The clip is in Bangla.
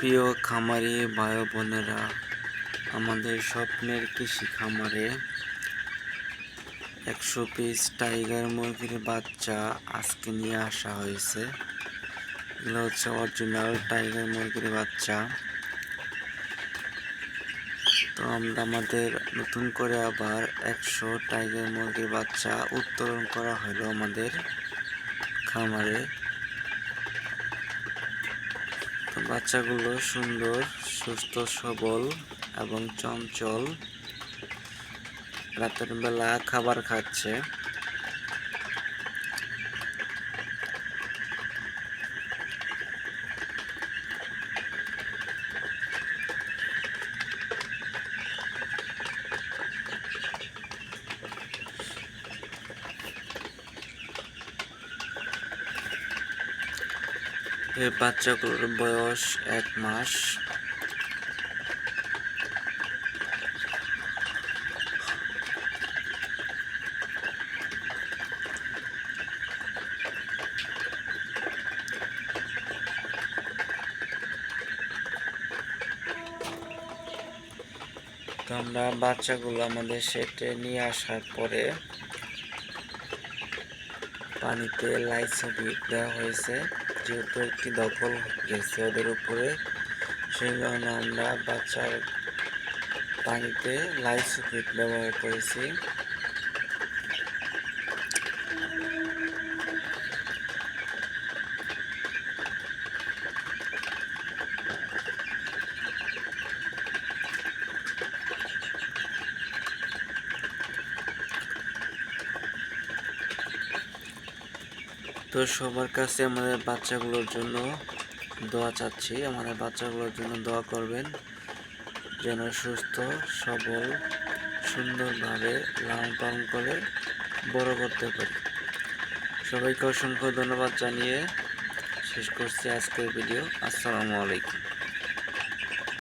প্রিয় খামারি ভাই বোনেরা, আমাদের স্বপ্নের কৃষি খামারে 100 পিস টাইগার মুরগির বাচ্চা আজকে নিয়ে আসা হয়েছে। এগুলো হচ্ছে অরিজিনাল টাইগার মুরগির বাচ্চা। তো আমরা আমাদের নতুন করে আবার 100 টাইগার মুরগির বাচ্চা উত্তোলন করা হলো আমাদের খামারে। তো বাচ্চাগুলো সুন্দর, সুস্থ, সবল এবং চঞ্চল। রাতের বেলা খাবার খাচ্ছে। এই বাচ্চাগুলোর বয়স 1 মাস। তো আমরা বাচ্চাগুলো আমাদের সেটে নিয়ে আসার পরে পানিতে লাইসোবিট দেওয়া হয়েছে, যেহেতু একটি দখল গেছে ওদের উপরে, সেই কারণে আমরা বাচ্চার পানিতে লাইসোবিট ব্যবহার করেছি। তো সবার কাছে আমাদের বাচ্চাগুলোর জন্য দোয়া চাচ্ছি, আমাদের বাচ্চাগুলোর জন্য দোয়া করবেন যেন সুস্থ, সবল, সুন্দরভাবে লালন পালন করে বড় করতে পারি। সবাইকে অসংখ্য ধন্যবাদ জানিয়ে শেষ করছি আজকের ভিডিও। আসসালামু আলাইকুম।